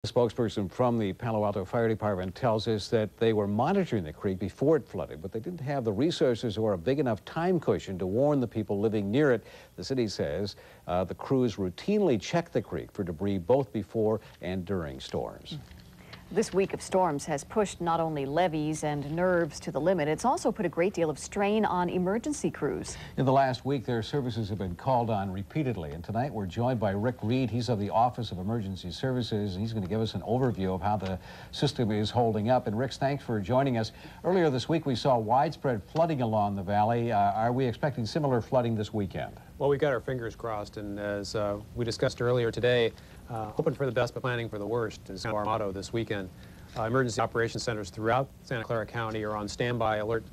A spokesperson from the Palo Alto Fire Department tells us that they were monitoring the creek before it flooded, but they didn't have the resources or a big enough time cushion to warn the people living near it. The city says the crews routinely check the creek for debris both before and during storms. This week of storms has pushed not only levees and nerves to the limit, it's also put a great deal of strain on emergency crews. In the last week, their services have been called on repeatedly, and tonight we're joined by Rick Reed. He's of the Office of Emergency Services, and he's going to give us an overview of how the system is holding up. And Rick, thanks for joining us. Earlier this week, we saw widespread flooding along the valley. Are we expecting similar flooding this weekend? Well, we've got our fingers crossed, and as we discussed earlier today, hoping for the best but planning for the worst is our motto this weekend. Emergency operations centers throughout Santa Clara County are on standby alert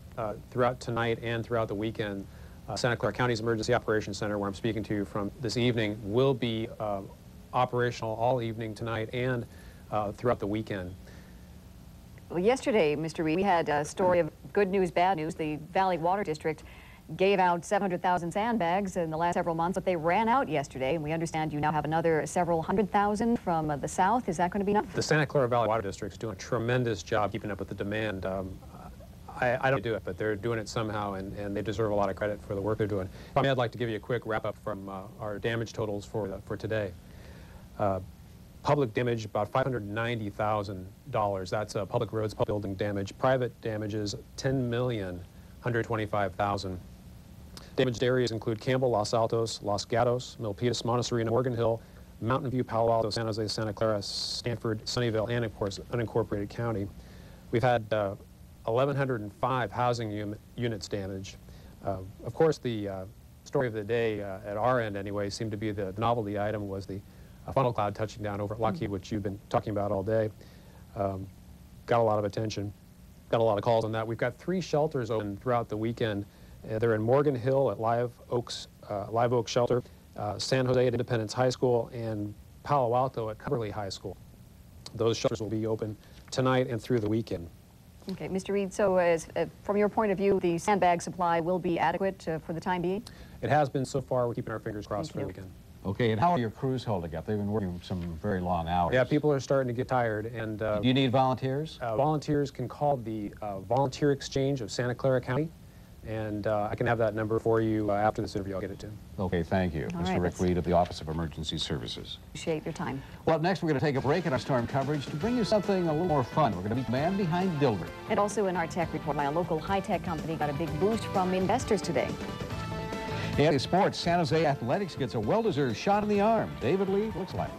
throughout tonight and throughout the weekend. Santa Clara County's Emergency Operations Center, where I'm speaking to you from this evening, will be operational all evening tonight and throughout the weekend. Well, yesterday, Mr. Reed, we had a story of good news, bad news. The Valley Water District gave out 700,000 sandbags in the last several months, but they ran out yesterday, and we understand you now have another several 100,000 from the south. Is that going to be enough? The Santa Clara Valley Water District is doing a tremendous job keeping up with the demand. I don't do it, but they're doing it somehow, and they deserve a lot of credit for the work they're doing. I'd like to give you a quick wrap-up from our damage totals for today. Public damage, about $590,000. That's public roads, public building damage. Private damages, $10,125,000. Damaged areas include Campbell, Los Altos, Los Gatos, Milpitas, Montessorino, Morgan Hill, Mountain View, Palo Alto, San Jose, Santa Clara, Stanford, Sunnyvale, and of course, unincorporated county. We've had 1,105 housing units damaged. Of course, the story of the day, at our end anyway, seemed to be the novelty item was the funnel cloud touching down over at Lockheed, which you've been talking about all day. Got a lot of attention, got a lot of calls on that. We've got 3 shelters open throughout the weekend. They're in Morgan Hill at Live Oak Shelter, San Jose at Independence High School, and Palo Alto at Cumberly High School. Those shelters will be open tonight and through the weekend. Okay, Mr. Reed, so from your point of view, the sandbag supply will be adequate for the time being? It has been so far. We're keeping our fingers crossed for the weekend. Okay, and how are your crews holding up? They've been working some very long hours. Yeah, people are starting to get tired. And do you need volunteers? Volunteers can call the Volunteer Exchange of Santa Clara County, and I can have that number for you after this interview. I'll get it to you. Okay, thank you. All Mr. right, Rick Reed of the Office of Emergency Services. Appreciate your time. Well, up next, we're going to take a break in our storm coverage to bring you something a little more fun. We're going to meet the man behind Dilbert. And also in our tech report, a local high-tech company got a big boost from investors today. In sports, San Jose Athletics gets a well-deserved shot in the arm. David Lee, looks like.